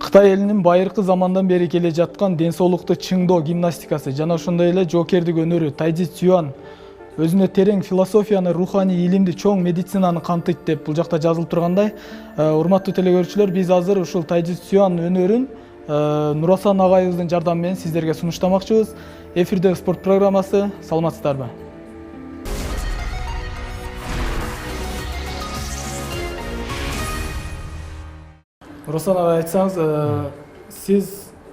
Кытай элинин байыркы замандан бери келе жаткан ден соолукту чыңдоо гимнастикасы жана ошондой эле жоокердик өнөрү тайзи цюан өзүнө терең философияны, руханий илимди, чоң медицинаны камтыйт деп бул жакта жазылып тургандай, урматтуу телекөрүүчүлөр, биз азыр ушул тайзи цюан өнөрүн Нурасан агайыбыздын жардамы менен сиздерге сунуштамакчыбыз. Эфирде спорт программасы. Саламатсыздарбы? Нурасан агай, айтсаңыз, сиз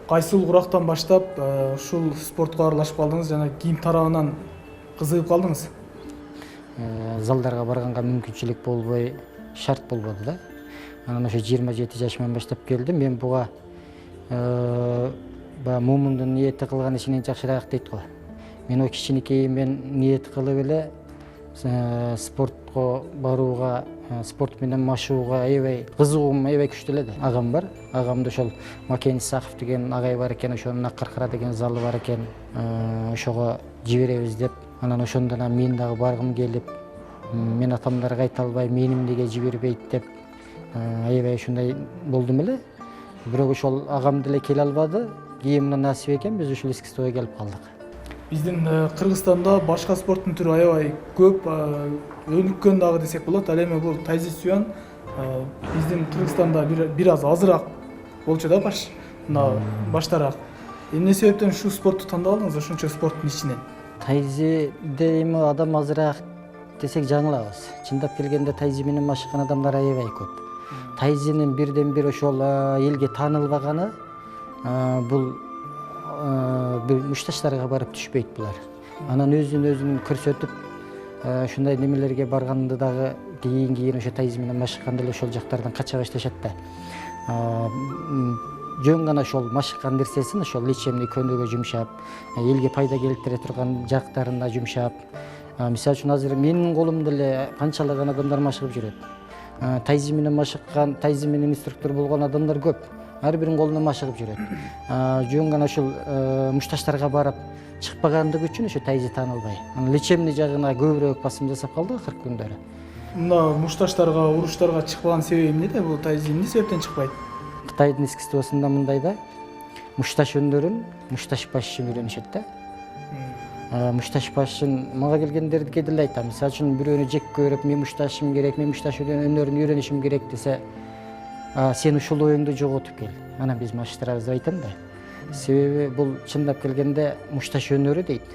кайсыл урактан баштап ушул спортко аралашып калдыңыз жана кийин тарабынан кызыгып калдыңыз? Залдарга барганга мүмкүнчүлүк болбой, шарт болбоду да. Анан ошо 27 жашыман баштап келдим. Мен буга мумундун ниети кылган ишинен жакшыраак дейт го. Мен о кичинекейимден ниет кылып эле спортко барууга, спорт менен машууга аябай кызыгуум аябай күчтүү эле. Агам бар. Агамда ошол Макен Исаков деген агай бар экен, ошонун Аккаркара деген залы бар экен. Ошого жиберебиз деп, анан ошондон мен дагы баргым келип, мен атамдарга айта албай, мени эмнеге жибербейт деп аябай ушундай болдум эле. Бирок ошол агам деле келе албады. Кийин мына насип экен, биз ушул искусствого келип калдык. Биздин Кыргызстанда башка спорттун түрү аябай көп, өнүккөн дагы десек болот. Ал эми бул тайзи цюан биздин Кыргызстанда бир аз азыраак болчу да баштараак. Эмне себептен ушул спортту тандадыңыз, ошончо спорттун ичинен? Тайзиде эми адам азыраак десек жаңылабыз. Чындап келгенде тайзи менен машыккан адамдар аябай көп. Тайзинин бирден бир ошол элге таанылбаганы бул мушташтарга барып түшпөйт булар. Анан өзүн көрсөтүп ушундай немелерге барганды дагы кийин ошо тайзи менен машыкканда эле ошол жактардан кача башташат да. Жөн гана ошол машыккан нерсесин ошол лечебный көйнөгө жумшап, элге пайда келтире турган жактарына жумшап. Мисалы үчүн азыр менин колумда эле канчалаган адамдар машыгып жүрөт. Тайзи менен машыккан, тайзи менен инструктор болгон адамдар көп. Ар биринин колунан машыгып жүрөт. Жөн гана ошол мушташтарга барып чыкпагандыгы үчүн ошо тайзи таанылбай. Лечебный жагына көбүрөөк басым жасап калды акыркы күндөрү. Мына мушташтарга, уруштарга чыкпаган себеби эмнеде? Бул тайзи эмне себептен чыкпайт? Кытайдын искусствосунда мындай да, мушташ өндөрүн мушташ башчы үйрөнүшөт да. Мушташ башын мага келгендерге деле айтам. Мисалы үчүн бирөөнү жек көрүп, мен мушташым керек, мен мушташ өнөрүн үйрөнүшүм керек десе, сен ушул оюңду жоготуп кел. Анан биз маштырабыз деп айтам да. Себеби бул чындап келгенде мушташ өнөрү дейт.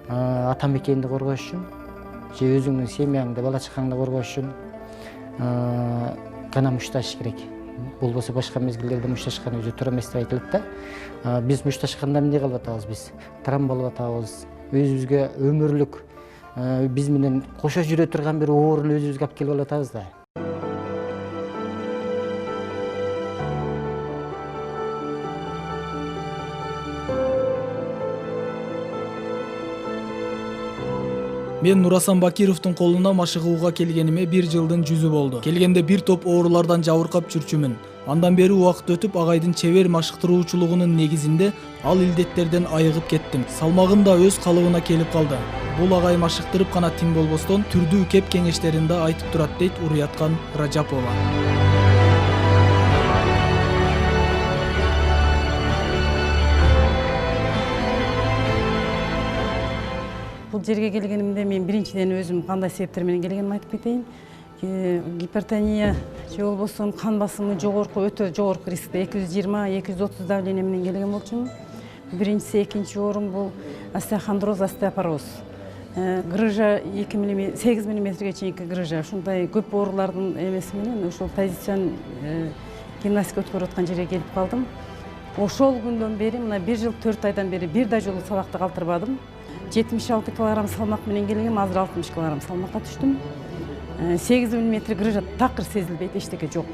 Ата мекенди коргош үчүн, же өзүңдүн семьяңды, бала чакаңды коргош үчүн гана мушташ керек. Болбосо башка мезгилдерде мушташкан өзү туура эмес деп айтылат да. Биз мушташканда эмне кылып атабыз биз? Травма болуп атабыз. Өзүбүзгө өмүрлүк биз менен кошо жүрө турган бир ооруну өзүбүзгө алып келип атабыз да. Мен Нурасан Бакировдун колуна машыгууга келгениме 1 жылдын жүзү болду. Келгенде бир топ оорулардан жабыркап жүрчүмүн. Андан бери убакыт өтүп, агайдын чебер машыктыруучулугунун негизинде ал илдеттерден айыгып кеттим. Салмагым да өз калыбына келип калды. Бул агай машыктырып гана тим болбостон, түрдүү кеп кеңештеринде айтып турат дейт Уруяткан Ражапова. Бул жерге келгенимде мен биринчиден өзүм кандай себептер менен келгенимди айтып кетейин. Гипертония же болбосо кан басымы жогорку, өтө жогорку рискте 220-230 давление менен келген болчумун. Биринчиси, экинчи орун бул остеохондроз, остеопороз. Грыжа 8 мм чейинки грыжа. Ушундай көп оорулардын эмеси менен ошол тайзи гимнастика өткөрүп аткан жерге келип калдым. Ошол күндөн бери, мына 1 жыл 4 айдан бери бир да жолу сабакты калтырбадым. 76 кг салмак менен келгем, азыр 60 кг салмакка түштүм. 8 мм грыжа такыр сезилбейт, эчтеке жок.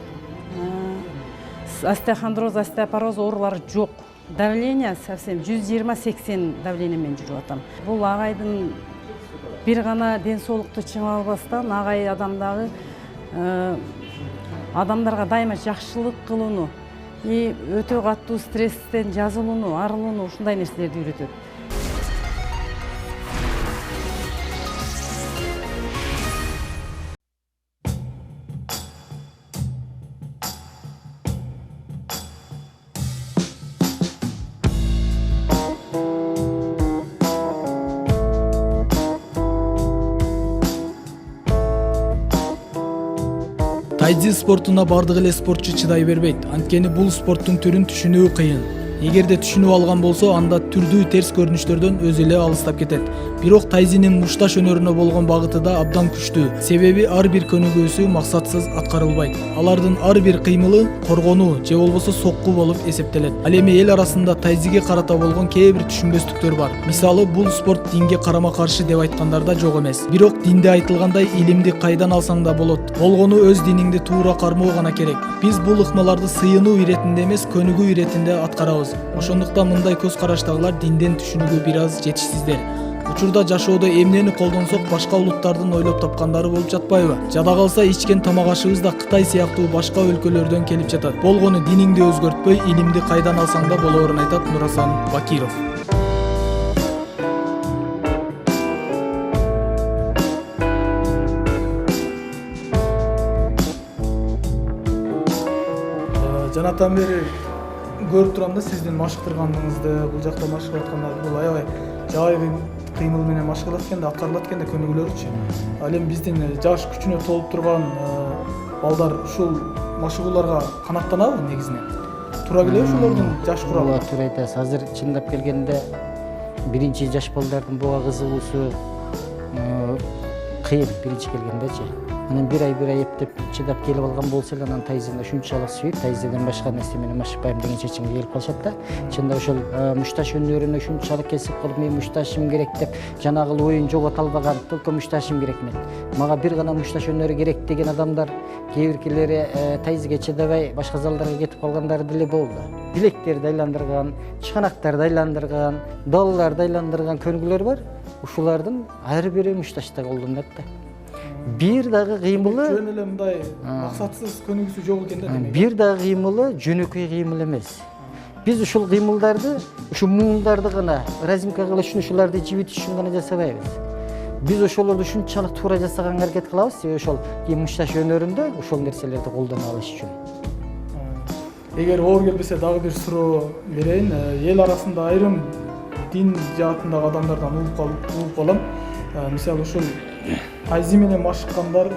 Остеохондроз, остеопороз оорулары жок. Давление совсем 120-80 давление менен жүрүп атам. Бул агайдын бир гана ден соолукту чыңып албастан, агай адамдагы адамдарга дайыма жакшылык кылууну, өтө катуу стресстен жазылууну, арылууну, ушундай нерселерди үйрөтөт. Тайцзи спортуна бардык эле спортчу чыдай бербейт, анткени бул спорттун түрүн түшүнүү кыйын. Эгерде түшүнүп алган болсо, анда түрдүү терс көрүнүштөрдөн өзү эле алыстап кетет. Бирок тайцзинин мушташ өнөрүнө болгон багыты да абдан күчтүү. Себеби ар бир көнүгүүсү максатсыз аткарылбайт. Алардын ар бир кыймылы коргонуу же болбосо сокку болуп эсептелет. Ал эми эл арасында тайцзиге карата болгон кээ бир түшүнбөстүктөр бар. Мисалы, бул спорт динге карама-каршы деп айткандар да жок эмес. Бирок динде айтылгандай илимди кайдан алсаң да болот. Болгону өз диниңди туура кармоо гана керек. Биз бул ыкмаларды сыйынуу иретинде эмес, көнүгүү иретинде аткарабыз. Ошондуктан мындай көз караштагылар динден түшүнүүгө бир аз жетишсиздер. Учурда жашоодо эмнени колдонсок башка улуттардын ойлоп тапкандары болуп жатпайбы? Жада калса ичкен тамак ашыбыз да Кытай сыяктуу башка өлкөлөрдөн келип жатат. Болгону диниңди өзгөртпөй, илимди кайдан алсаң да болоорун айтат Нурасан Бакиров. Жанатан бери көрүп турам да сиздин машыктыргандыгыңызды, бул жакта машыгып аткандарды, бул аябай жай кыймыл менен машыгылат экен да, аткарылат экен да көнүгүүлөрүчү. Ал эми биздин жаш күчүнө толуп турган балдар ушул машыгууларга канаттанабы негизинен? Туура келеби ошолордун жаш куралы? Ооба, туура айтасыз. Азыр чындап келгенде биринчи жаш балдардын буга кызыгуусу кыйын биринчи келгендечи. Анан бир ай эптеп чыдап келип алган болсо эле анан тайцзини ушунчалык сүйүп, тайцзиден башка нерсе менен машыкпайм деген чечимге келип калышат да. Чында ошол мушташ өнөрүнө ушунчалык кесип калып, мен мушташым керек деп жанагы оюн жогото албаган, только мушташым керек мен. Мага бир гана мушташ өнөрү керек деген адамдар кээ биркилери тайцзиге чыдабай башка залдарга кетип калгандары деле болду. Билектерди айландырган, чыганактарды айландырган, далларды айландырган көнгүлөр бар. Ушулардын ар бири мушташта колдонулат да. Бир дагы кыймылы жөн эле мындай максатсыз көнүгүүсү жок экен да демек. Бир дагы кыймылы жөнөкөй кыймыл эмес. Биз ушул кыймылдарды, ушу муумдарды гана разимка кылып ушуларды жибит үчүн гана жасабайбыз. Биз ошолорду ушунчалык туура жасаганга аракет кылабыз, ошол мушташ өнөрүндө ошол нерселерди колдоно алыш үчүн. Эгер оор келбесе дагы бир суроо берейин. Эл арасында айрым дин жаатындагы адамдардан угуп калам. Мисалы ушул тайцзи менен машыккандар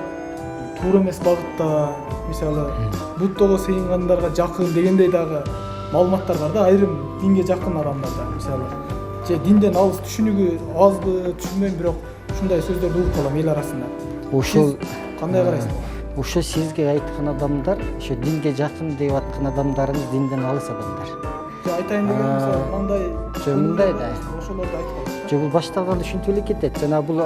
туура эмес багытта, мисалы буттого сыйынгандарга жакын дегендей дагы маалыматтар бар да, айрым динге жакын адамдарда, мисалы. Же динден алыс түшүнүгү азбы, түшүнбөйм, бирок ушундай сөздөрдү угуп калам эл арасында. Ошол кандай карайсың? Ошо сизге айткан адамдар, ошо динге жакын деп аткан адамдарыңыз динден алыс адамдар. Же айтайын деген мисалы мындай мындай да. Ошолорду айтып калам. Же бул башталганда ушинтип эле кетет. Жана бул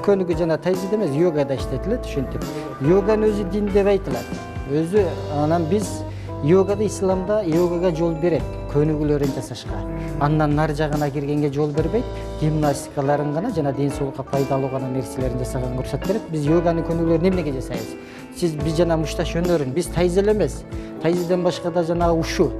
көнүгүү жана тайцзиде эмес, йогада иштетилет ушинтип. Йоганы өзү дин деп айтылат. Өзү анан биз йогада, исламда йогага жол берет, көнүгүүлөрүн жасашка. Андан нар жагына киргенге жол бербейт, гимнастикаларын гана жана ден соолукка пайдалуу гана нерселерин жасаганга уруксат берет. Биз йоганын көнүгүүлөрүн эмнеге жасайбыз? Биз жана мушташ өнөрүн, биз тайцзи эле эмес. Тайцзиден башка да жанагы ушу.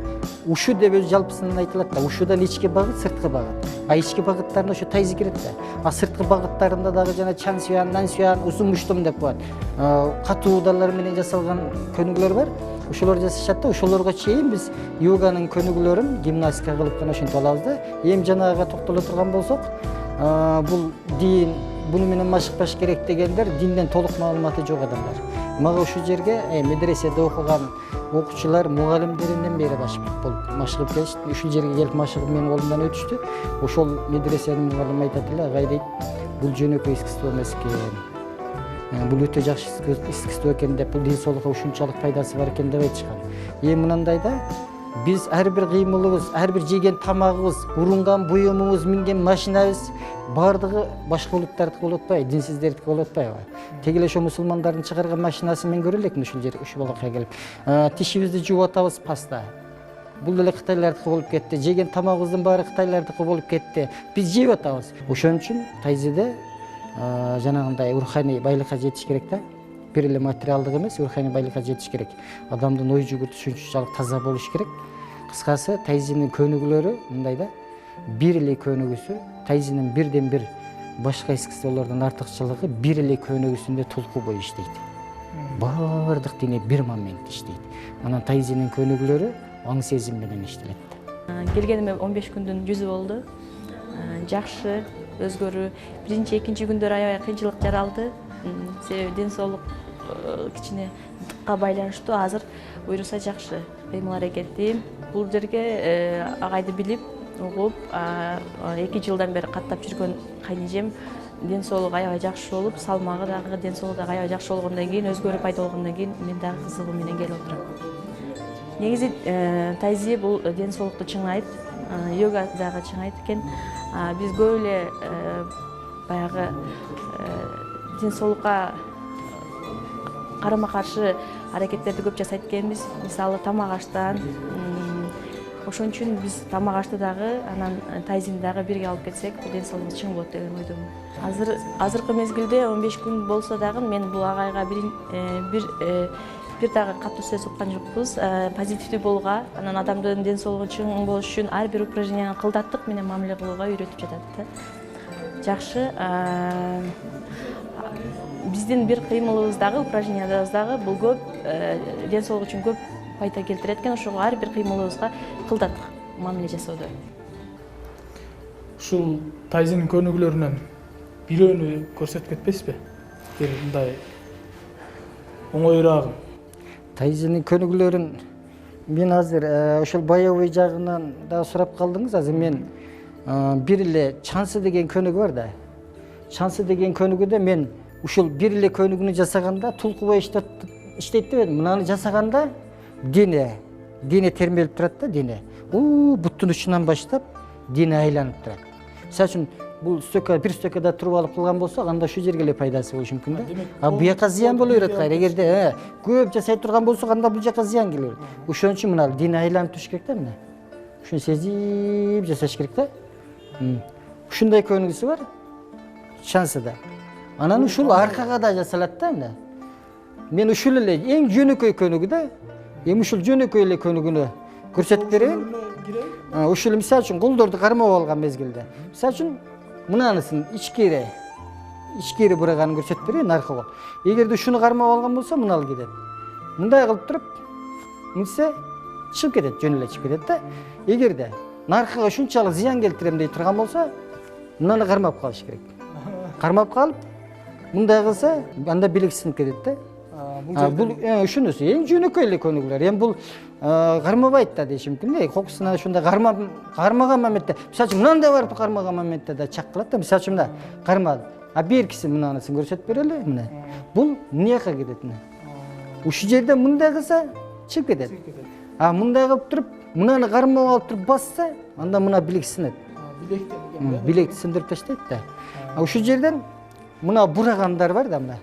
Ушу деп өзү жалпысынан айтылат да, ушудан ички багыт, сырткы багыт. Ички багыттарына ошо тайцзи кирет да. Сырткы багыттарында дагы жана чан сюан, нан сюан, узун муштум деп коет. Катуу удалар менен жасалган көнүгүүлөр бар. Ошолор жасашат да, ошолорго чейин биз йоганын көнүгүүлөрүн гимнастика кылып гана ошентип алабыз да. Эми жанагыга токтоло турган болсок, бул дин, буну менен машыкпаш керек дегендер динден толук маалыматы жок адамдар. Мага ушул жерге медреседе окуган окуучулар, мугалимдеринен бери машыгып келишти. Ушул жерге келип машыгып менин колумдан өтүштү. Ошол медреседин мугалими айтат эле, агай дейт, бул жөнөкөй искусство эмес экен. Бул өтө жакшы искусство экен деп, бул ден соолукка ушунчалык пайдасы бар экен деп айтышкан. Эми мынандай да, биз ар бир кыймылыбыз, ар бир жеген тамагыбыз, урунган буюмубуз, минген машинабыз бардыгы башка улуттардыкы болуп атпайбы, динсиздердики болуп атпайбы? Теги эле ошо мусулмандардын чыгарган машинасын мен көрө элекмин ушул жерге, ушул балакка келип. Тишибизди жууп атабыз паста. Бул деле кытайлардыкы болуп кетти. Жеген тамагыбыздын баары кытайлардыкы болуп кетти. Биз жеп атабыз. Ошон үчүн тайцзиде жанагындай руханий байлыкка жетиш керек да. Бир эле материалдык эмес, руханий байлыкка жетиш керек. Адамдын ой жүгүртү ушунчалык таза болуш керек. Кыскасы, тайцзинин көнүгүүлөрү мындай да, бир эле көнүгүүсү, тайцзинин бирден бир башка искусстволордун артыкчылыгы бир эле көнүгүүсүндө толку бою иштейт. Бардык дене бир момент иштейт. Анан тайцзинин көнүгүүлөрү аң сезим менен иштелет. Келгениме 15 күндүн жүзү болду. Жакшы өзгөрүү. Биринчи, экинчи күндөр аябай кыйынчылык жаралды. Себеби ден соолук кичине байланыштуу азыр буйруса жакшы кыймыл аракеттим. Бул жерге агайды билип, угуп, 2 жылдан бери каттап жүргөн кайнежем ден соолугу аябай жакшы болуп, салмагы дагы ден соолугу дагы аябай жакшы болгондон кийин, өзгөрүү пайда болгондон кийин мен дагы кызыгуу менен келип отурам. Негизи тайзи бул ден соолукту чыңдайт, йога дагы чыңдайт экен. Биз көп эле баягы ден соолукка карама-каршы аракеттерди көп жасайт экенбиз. Мисалы тамак аштан. Ошон үчүн биз тамак ашты дагы, анан тайзини дагы бирге алып кетсек, ден соолугубуз чың болот деген ойдомун. Азыркы мезгилде 15 күн болсо дагы мен бул агайга бир дагы катуу сөз уккан жокпуз. Позитивдүү болууга, анан адамдын ден соолугу чың болуш үчүн ар бир упражнение кылдаттык менен мамиле кылууга үйрөтүп жатат да. Жакшы. Биздин бир кыймылыбыз дагы, упражнениябыз дагы бул көп ден соолук үчүн көп пайда келтирет экен. Ошого ар бир кыймылыбызга кылдаттык мамиле жасоодо. Ушул тайзинин көнүгүүлөрүнөн бирөөнү көрсөтүп кетпейсизби? Бир мындай оңоюраагын. Тайзинин көнүгүүлөрүн мен азыр ошол боевой жагынан да сурап калдыңыз. Азыр мен бир эле чансы деген көнүгүү бар да. Чансы деген көнүгүүдө мен ушул бир эле көнүгүүнү жасаганда тулкубай иштейт деп едим. Мынаны жасаганда дене термелип турат да, дене. Буттун учунан баштап дене айланып турат. Мисалы үчүн бул бир сtöкада туруп алып кылган болсок, анда шу жерге эле пайдасы болушу мүмкүн да. Бул жака зыян боло берет кайра. Эгерде көп жасай турган болсок, анда бул жака зыян келе берет. Ошон үчүн мына дене айланып туруш керек да, мына. Ушуну сезип жасаш керек да. Ушундай көнүгүүсү бар. Чансыда. Анан ушул аркага да жасалат да, мына. Мен ушул эле эң жөнөкөй көнүгүү да. Эми ушул жөнөкөй эле көнүгүүнү көрсөтүп берейин. Ушул мисалы үчүн колдорду кармап алган мезгилде. Мисалы үчүн мынанысын ичкери бураганын көрсөтүп берейин, арка кол. Эгерде ушуну кармап алган болсо, мыналы кетет. Мындай кылып туруп, мынсе чыгып кетет, жөн эле чыгып кетет да. Эгерде наркага ушунчалык зыян келтирем дей турган болсо, мынаны кармап калыш керек. Кармап калып, мындай кылса, анда билек сынып кетет да. Бул ушунусу эң жөнөкөй эле көнүгүүлөр. Эми бул кармабайт да дешим мүмкүн. Кокусуна ушундай кармаган моменте, мисалы үчүн мынандай барып кармаган моменте да чак кылат да. Мисалы үчүн мына кармады. Беркиси мынанысын көрсөтүп берели, мына. Бул мынаяка кетет, мына. Ушул жерде мындай кылса чыгып кетет. Мындай кылып туруп, мынаны кармап алып туруп басса, анда мына билек сынат. Билекти сындырып таштайт да. Ушул жерден мына бурагандар бар да, мына.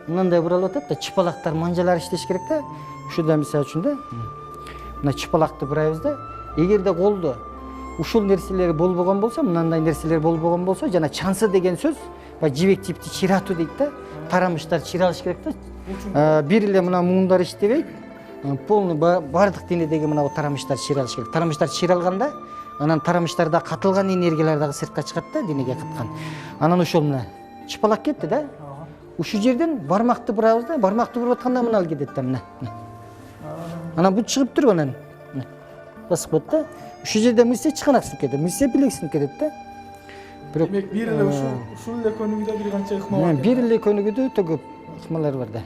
Мындай буралып атат да, чыпалактар, манжалар иштеш керек да. Ушуда мисалы үчүн да, мына чыпалакты бурайбыз да. Эгерде колдо ушул нерселер болбогон болсо, мындай нерселер болбогон болсо, жана чансы деген сөз, жибек типти чиратуу дейт да. Тарамыштар чиралыш керек да. Бир эле мына муундар иштебейт. Полный бардык денедеги мына тарамыштар чиралыш керек. Тарамыштар чиралганда, анан тарамыштарда катылган энергиялар дагы сыртка чыгат да, денеге каткан. Анан ошол мына чыпалак кетти да. Ушул жерден бармакты бурабыз да, бармакты буруп атканда мыналы кетет да, мына. Анан бул чыгып туруп анан басып коет да. Ушул жерде мыйсе чыканак сынып кетет, мыйсе билек сынып кетет да. Демек бир эле ушул эле көнүгүүдө бир канча ыкма бар. Бир эле көнүгүүдө өтө көп ыкмалар бар да.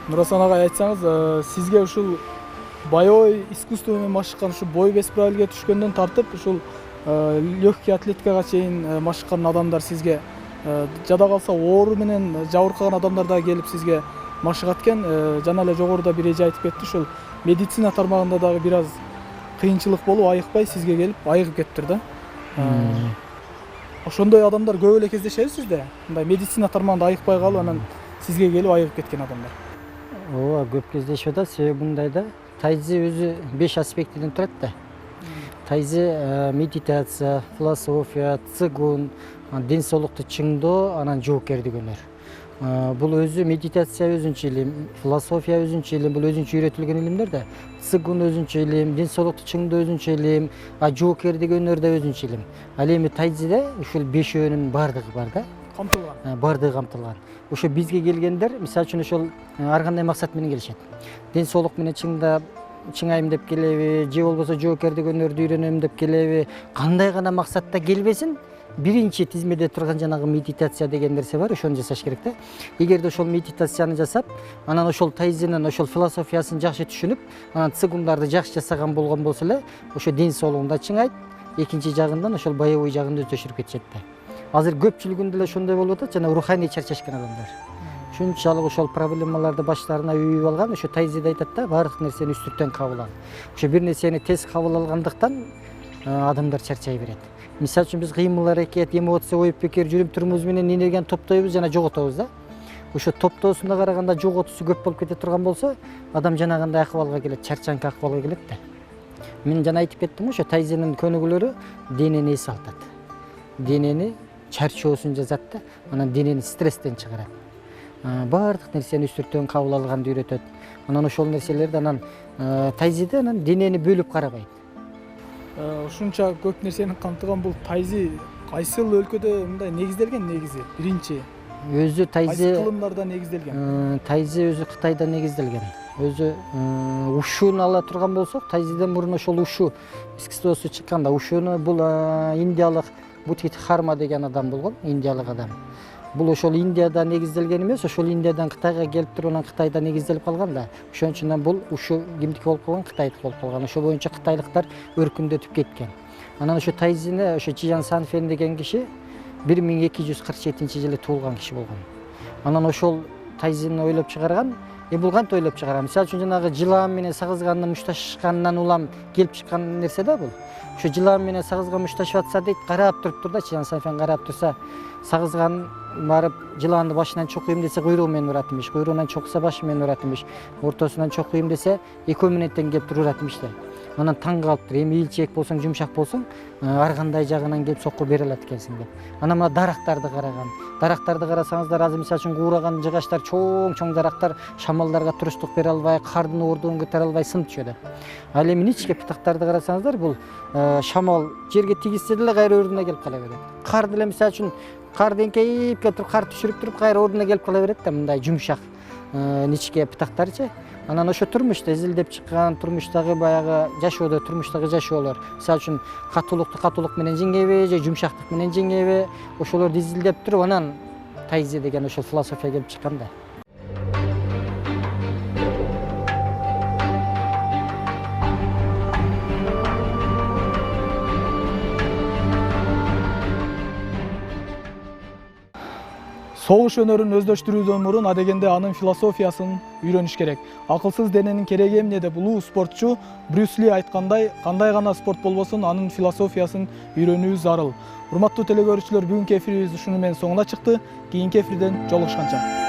Нурасан агай, айтсаңыз, сизге ушул боевой искусство менен машыккан, ушул бой бес правилге түшкөндөн тартып, ушул легкий атлетикага чейин машыккан адамдар сизге жада калса оору менен жабыркаган адамдар да келип сизге машыгат экен. Жана эле жогоруда бир эже айтып кетти, ушул медицина тармагында дагы бир аз кыйынчылык болуп, айыкпай сизге келип айыгып кетиптир да. Ошондой адамдар көп эле кездешеби сизде? Мындай медицина тармагында айыкпай калып, анан сизге келип айыгып кеткен адамдар. Ооба, көп кездешип атат. Себеби мындай да, тайзи өзү 5 аспектиден турат да. Тайзи медитация, философия, цигун, ден соолукту чыңдоо, анан жоокердик өнөр. Бул өзү медитация өзүнчө илим, философия өзүнчө илим, бул өзүнчө үйрөтүлгөн илимдер да. Цигун өзүнчө илим, ден соолукту чыңдоо өзүнчө илим, жоокердик өнөр да өзүнчө илим. Ал эми тайзиде ушул бешөөнүн бардыгы бар да. камтылган. Бардыгы камтылган. Ошо бизге келгендер, мисалы үчүн ошол ар кандай максат менен келишет. Ден соолук менен чыңайым деп келеби, же болбосо жоокердик өнөрдү үйрөнөм деп келеби, кандай гана максатта келбесин, биринчи тизмеде турган жанагы медитация деген нерсе бар, ошону жасаш керек да. Эгерде ошол медитацияны жасап, анан ошол тайзинин ошол философиясын жакшы түшүнүп, анан цигундарды жакшы жасаган болгон болсо эле, ошо ден соолугун да чыңайт, экинчи жагынан ошол боевой жагын өздөштүрүп кетишет да. Азыр көпчүлүгүндө эле ошондой болуп атат, жана руханий чарчашкан адамдар. Шунчалык ошол проблемаларды баштарына үйүп алган, ошо тайзиде айтат да, баардык нерсени үстүртөн кабыл ал. Ошо бир нерсени тез кабыл алгандыктан адамдар чарчай берет. Мисалы үчүн биз кыймыл аракет, эмоция, ой пикир, жүрүм турумубуз менен энергияны топтойбуз жана жоготобуз да. Ошо топтоосунда караганда жоготуусу көп болуп кете турган болсо, адам жанагындай акыбалга келет, чарчаңкы акыбалга келет да. Мен жана айтып кеттим, ошо тайзинин көнүгүүлөрү денени эс алтат. Денени чарчоосун жазат да, анан денени стресстен чыгарат. Баардык нерсени үстүртөн кабыл алганды үйрөтөт. Анан ошол нерселерди анан тайзиде анан денени бөлүп карабайт. Ушунча көп нерсени камтыган бул тайзи кайсыл өлкөдө мындай негизделген негизи? Биринчи Өзү кайсы тайзи кылымдарда негизделген? Тайзи өзү Кытайда негизделген. Өзү ушуну ала турган болсок, тайзиден мурун ошол ушу искусствосу чыкканда, ушуну бул индиялык Будхидхарма деген адам болгон, индиялык адам. Бул ошол Индияда негизделген эмес, ошол Индиядан Кытайга келип туруп, анан Кытайда негизделип калган да. Ошон үчүн бул ушу кимдики болуп калган? Кытайдык болуп калган. Ошо боюнча кытайлыктар өркүндөтүп кеткен. Анан ошо тайзини ошо Чжан Санфен деген киши 1247-жылы туулган киши болгон. Анан ошол тайзини ойлоп чыгарган. Бул кантип ойлоп чыгарган? Мисалы үчүн жанагы жылаан менен сагызганды мушташкандан улам келип чыккан нерсе да бул. Ошо жылаан менен сагызга мушташып атса дейт, карап туруптур да, Чжан Санфен карап турса, сагызган барып жылаанды башынан чокуйм десе куйругу менен урат имиш, куйругунан чокуса башы менен урат имиш, ортосунан чокуйм десе экөө менен келип туруп урат имиш да. Анан таң калыптыр, эми илчээк болсоң, жумшак болсоң, ар кандай жагынан келип сокку бере алат экенсиң деп. Анан мына дарактарды караган. Дарактарды карасаңыздар, азыр мисалы үчүн куураган жыгачтар, чоң дарактар шамалдарга туруштук бере албай, кардын ордуун көтөрө албай сынып түшөт. Ал эми ичке пытактарды карасаңыздар, бул шамал жерге тийгизсе деле кайра ордуна келип кала берет. Кар деле мисалы үчүн кар эңкейип келип туруп, кар түшүрүп туруп, кайра ордуна келип кала берет да, мындай жумшак ичке пытактарчы. Анан ошо турмушта изилдеп чыккан, турмуштагы баягы жашоодо, турмуштагы жашоолор, мисалы үчүн катуулукту катуулук менен жеңеби, же жумшактык менен жеңеби, ошолорду изилдеп туруп, анан тайзи деген ошол философия келип чыккан да. Согуш өнөрүн өздөштүрүүдөн мурун адегенде анын философиясын үйрөнүш керек. Акылсыз дененин кереги эмне деп улуу спортчу Брюс Ли айткандай, кандай гана спорт болбосун, анын философиясын үйрөнүү зарыл. Урматтуу телекөрүүчүлөр, бүгүнкү эфирибиз ушуну менен соңуна чыкты. Кийинки эфирден жолугушканча.